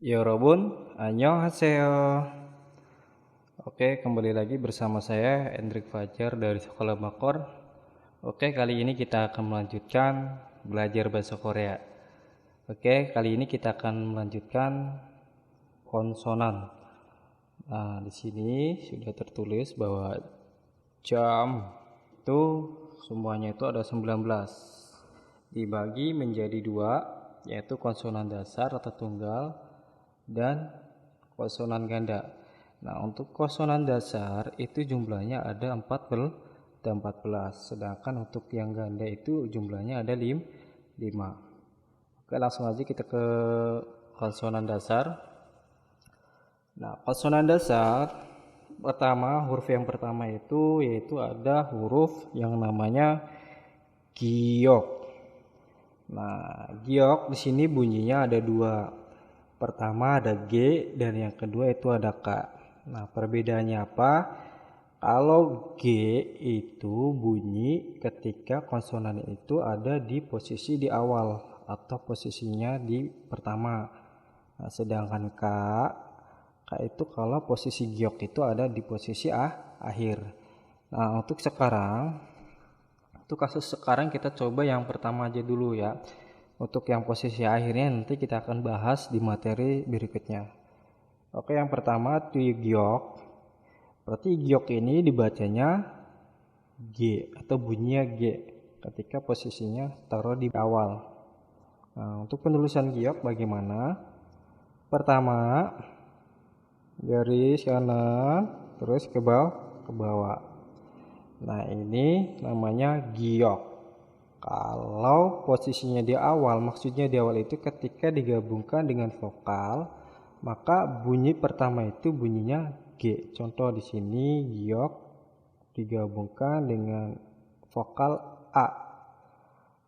Yorobun, annyeonghaseyo. Oke, kembali lagi bersama saya Hendrik Fajar dari Sekolah Makor. Oke, kali ini kita akan melanjutkan belajar bahasa Korea. Oke, kali ini kita akan melanjutkan konsonan. Nah, di sini sudah tertulis bahwa jam itu semuanya itu ada 19. Dibagi menjadi dua, yaitu konsonan dasar atau tunggal dan konsonan ganda. Nah, untuk konsonan dasar itu jumlahnya ada 14, sedangkan untuk yang ganda itu jumlahnya ada 5. Oke, langsung aja kita ke konsonan dasar. Nah, konsonan dasar pertama, huruf yang pertama itu yaitu ada huruf yang namanya giok. Nah, giok di sini bunyinya ada dua. Pertama ada G dan yang kedua itu ada K. Nah, perbedaannya apa? Kalau G itu bunyi ketika konsonan itu ada di posisi di awal atau posisinya di pertama. Nah, sedangkan K itu kalau posisi giok itu ada di posisi akhir. Nah, untuk kasus sekarang kita coba yang pertama aja dulu ya. Untuk yang posisi akhirnya nanti kita akan bahas di materi berikutnya. Oke, yang pertama giok. Berarti giok ini dibacanya G atau bunyinya G ketika posisinya taruh di awal. Nah, untuk penulisan giok bagaimana? Pertama, garis kanan terus ke bawah. Nah, ini namanya giok. Kalau posisinya di awal, maksudnya di awal itu ketika digabungkan dengan vokal, maka bunyi pertama itu bunyinya G. Contoh di sini giok digabungkan dengan vokal A.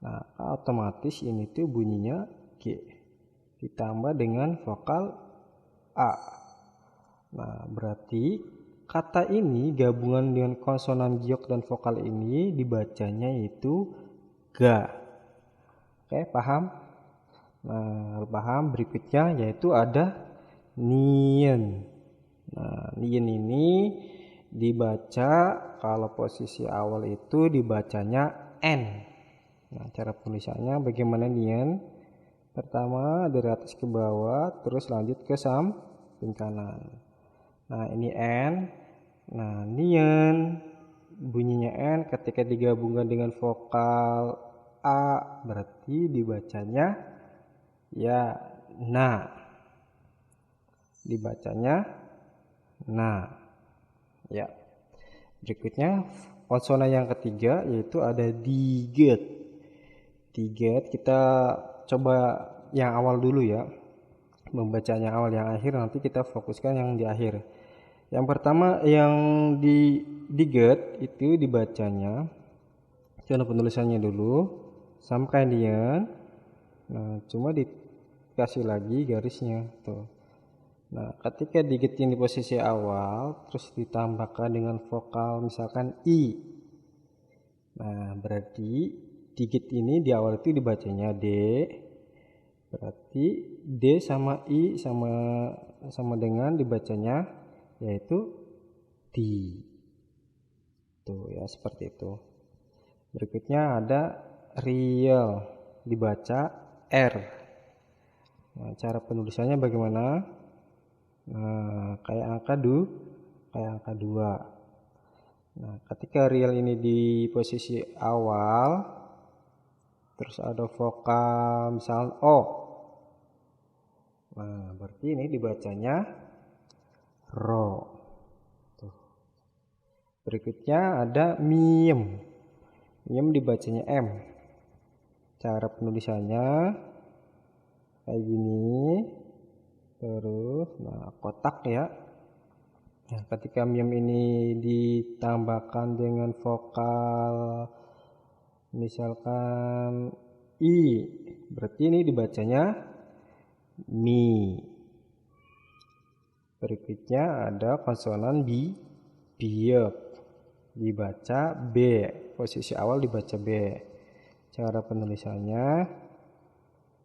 Nah, otomatis ini tuh bunyinya G ditambah dengan vokal A. Nah, berarti kata ini gabungan dengan konsonan giok dan vokal ini dibacanya itu ga. Oke, paham? Nah, paham. Berikutnya yaitu ada nien. Nah, nien ini dibaca kalau posisi awal itu dibacanya n. Nah, cara penulisannya bagaimana nien? Pertama dari atas ke bawah, terus lanjut ke samping kanan. Nah, ini n. Nah, nien bunyinya N ketika digabungkan dengan vokal A berarti dibacanya ya na. Dibacanya na. Ya. Berikutnya konsonan yang ketiga yaitu ada diget. Diget kita coba yang awal dulu ya. Membacanya awal yang akhir nanti kita fokuskan yang di akhir. Yang pertama yang diget itu dibacanya, contoh penulisannya dulu, sama kayak dia. Nah, cuma dikasih lagi garisnya tuh. Nah, ketika diget yang di posisi awal, terus ditambahkan dengan vokal misalkan I. Nah, berarti diget ini di awal itu dibacanya D. Berarti D sama I sama dengan dibacanya yaitu di. Tuh ya, seperti itu. Berikutnya ada real, dibaca R. Nah, cara penulisannya bagaimana? Nah, kayak angka 2. Nah, ketika real ini di posisi awal, terus ada vokal misalnya O. Nah, berarti ini dibacanya ro. Tuh. Berikutnya ada miem. Miem dibacanya M. Cara penulisannya kayak gini. Terus nah kotak ya. Nah, ketika miem ini ditambahkan dengan vokal misalkan I, berarti ini dibacanya mi. Berikutnya ada konsonan biek, dibaca B, posisi awal dibaca B. Cara penulisannya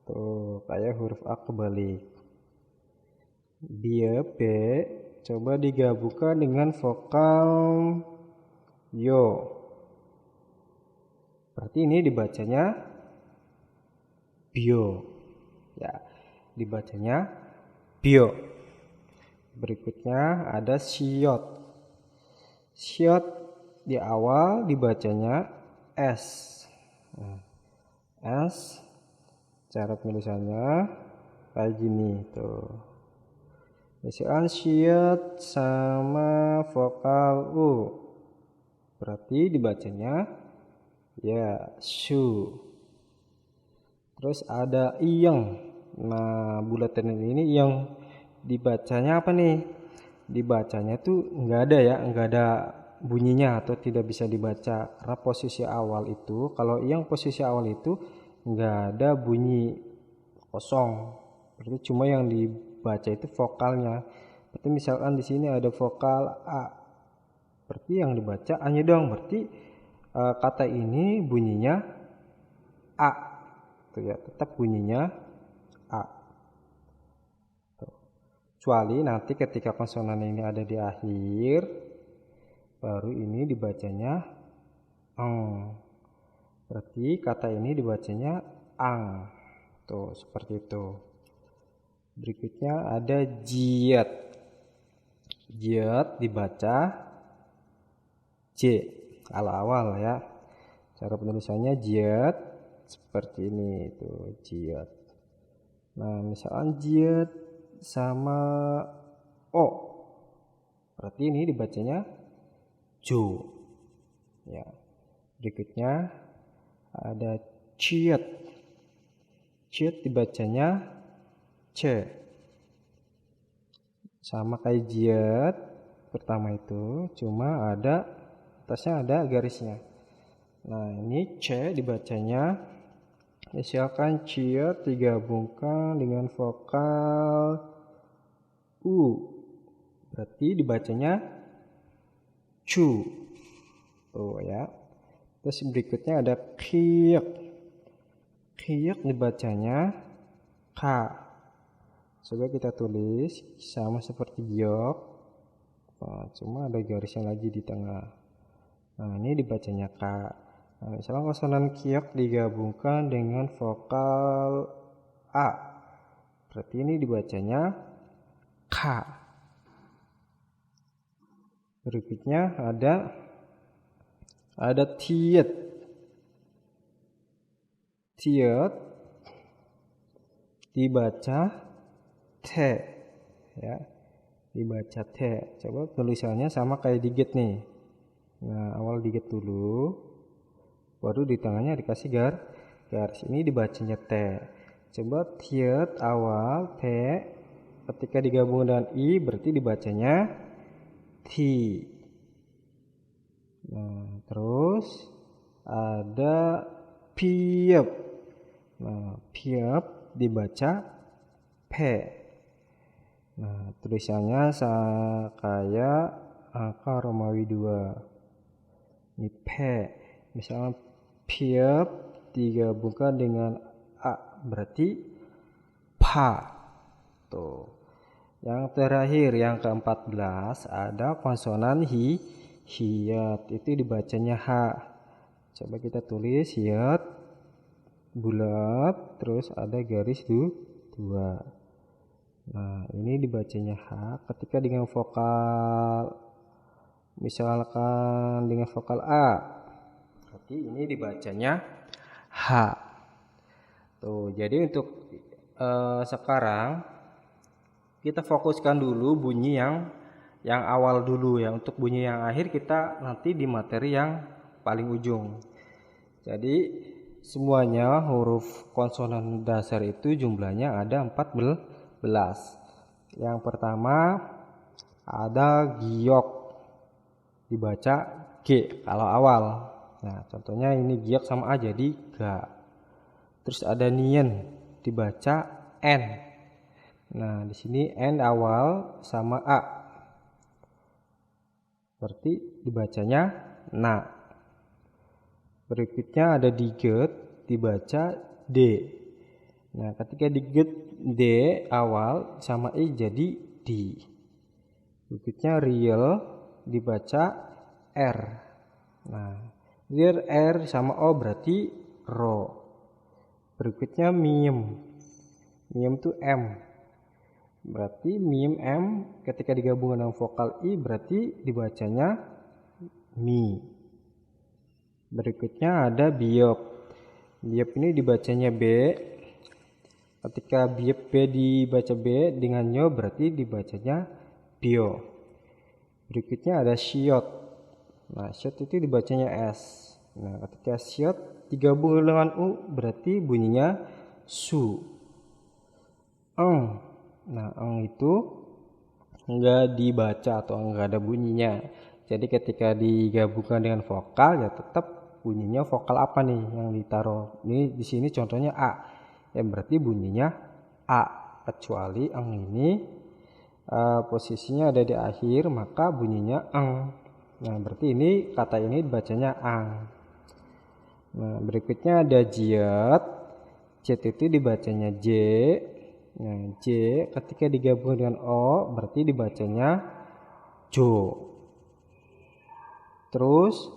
tuh kayak huruf A kebalik. Bie, B, coba digabungkan dengan vokal yo. Berarti ini dibacanya bio. Ya, dibacanya bio. Berikutnya ada siot. Siot di awal dibacanya S. S. Cara penulisannya kayak gini tuh. Misalkan siot sama vokal U. Berarti dibacanya ya su. Terus ada iyeng. Nah, bulatan ini yang dibacanya apa nih? Dibacanya tuh nggak ada ya, nggak ada bunyinya atau tidak bisa dibaca karena posisi awal itu, kalau yang posisi awal itu nggak ada bunyi, kosong. Berarti cuma yang dibaca itu vokalnya. Berarti misalkan di sini ada vokal A, berarti yang dibaca A-nya dong. Berarti kata ini bunyinya A, tuh ya, tetap bunyinya A. Kecuali nanti ketika konsonan ini ada di akhir, baru ini dibacanya ang. Berarti kata ini dibacanya ang. Tuh, seperti itu. Berikutnya ada jiat. Jiat dibaca J kalau awal ya. Cara penulisannya jiat seperti ini tuh, jiat. Nah, misalkan jiat sama O, berarti ini dibacanya jo. Ya. Berikutnya ada ciet. Ciet dibacanya C. Sama kayak jiat pertama itu, cuma ada atasnya ada garisnya. Nah, ini C dibacanya misalkan ciet digabungkan dengan vokal U, berarti dibacanya cu. Tuh ya. Terus berikutnya ada kiek. Kiek dibacanya K. Coba kita tulis sama seperti giok. Nah, cuma ada garisnya lagi di tengah. Nah, ini dibacanya K. Nah, misalnya konsonan kiek digabungkan dengan vokal A, berarti ini dibacanya K. Berikutnya ada tiet. Tiet dibaca T ya. Dibaca T. Coba tulisannya sama kayak diget nih. Nah, awal diget dulu, baru di tengahnya dikasih garis. Ini dibacanya T. Coba tiet awal T, ketika digabung dengan I berarti dibacanya T. Nah, terus ada piep. Nah, piep dibaca P. Nah, tulisannya kayak angka Romawi 2. Ini P. Misalnya piep digabungkan dengan A, berarti pa. Tuh. Yang terakhir, yang ke-14 ada konsonan hiat. Itu dibacanya H. Coba kita tulis hiat bulat, terus ada garis 2. Nah, ini dibacanya H ketika dengan vokal, misalkan dengan vokal A, berarti ini dibacanya H. Tuh, jadi untuk sekarang kita fokuskan dulu bunyi yang awal dulu ya. Untuk bunyi yang akhir kita nanti di materi yang paling ujung. Jadi semuanya huruf konsonan dasar itu jumlahnya ada 14. Yang pertama ada giok, dibaca G kalau awal. Nah, contohnya ini giok sama A jadi ga. Terus ada nien, dibaca N. Nah, di sini N awal sama A, berarti dibacanya na. Berikutnya ada diget, dibaca D. Nah, ketika diget D awal sama I jadi di. Berikutnya real dibaca R. Nah, real R sama O berarti ro. Berikutnya miem. Miem itu M. Berarti miem M ketika digabungkan dengan vokal I berarti dibacanya mi. Berikutnya ada biop. Biop ini dibacanya B. Ketika biop B dibaca B dengan nyo berarti dibacanya bio. Berikutnya ada siot. Nah, siot itu dibacanya S. Nah, ketika siot digabung dengan U berarti bunyinya su. Eng. Nah, eng itu enggak dibaca atau enggak ada bunyinya. Jadi ketika digabungkan dengan vokal ya tetap bunyinya vokal apa nih yang ditaruh. Ini di sini contohnya A. Ya berarti bunyinya A. Kecuali eng ini posisinya ada di akhir maka bunyinya eng. Nah, berarti ini kata ini bacanya ang. Nah, berikutnya ada jet. Jet itu dibacanya J. Nah, J ketika digabung dengan O berarti dibacanya Jo. Terus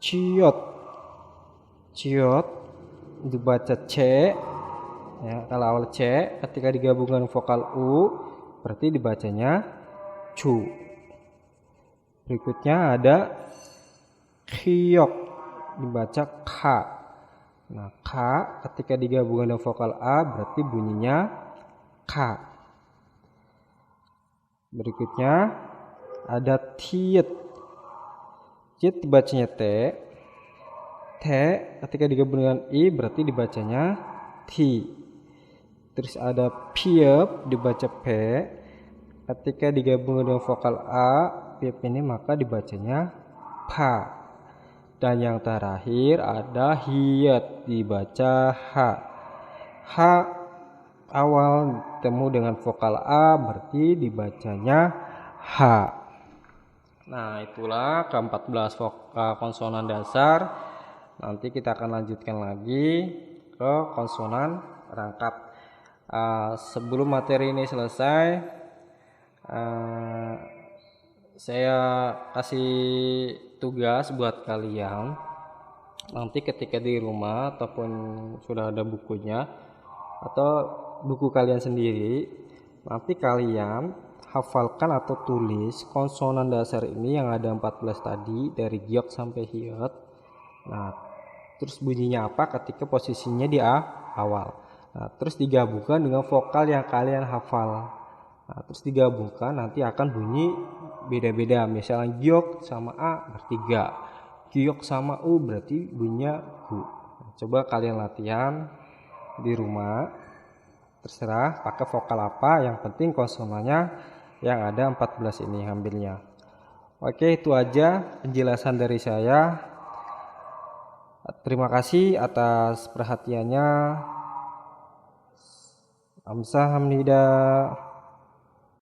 ciot. Ciot dibaca C. Ya, kalau awal C ketika digabungkan vokal U berarti dibacanya cu. Berikutnya ada kiok dibaca K. Nah, K ketika digabungkan dengan vokal A berarti bunyinya K. Berikutnya ada tiet. Tiet dibacanya T. T ketika digabung dengan I berarti dibacanya T. Terus ada piep dibaca P. Ketika digabung dengan vokal A, piep ini maka dibacanya pa. Dan yang terakhir ada hiat dibaca H. H awal temu dengan vokal A berarti dibacanya H. Nah, itulah ke-14 konsonan dasar. Nanti kita akan lanjutkan lagi ke konsonan rangkap. Sebelum materi ini selesai, saya kasih tugas buat kalian. Nanti ketika di rumah ataupun sudah ada bukunya atau buku kalian sendiri, nanti kalian hafalkan atau tulis konsonan dasar ini yang ada 14 tadi dari giok sampai hiat. Nah, terus bunyinya apa ketika posisinya di awal. Nah, terus digabungkan dengan vokal yang kalian hafal. Nah, terus digabungkan nanti akan bunyi beda-beda. Misalnya giok sama A berarti ga. Giok sama U berarti bunyinya gu. Nah, coba kalian latihan di rumah. Terserah pakai vokal apa, yang penting konsonannya yang ada 14 ini ambilnya. Oke, itu aja penjelasan dari saya. Terima kasih atas perhatiannya. Amsahamnida.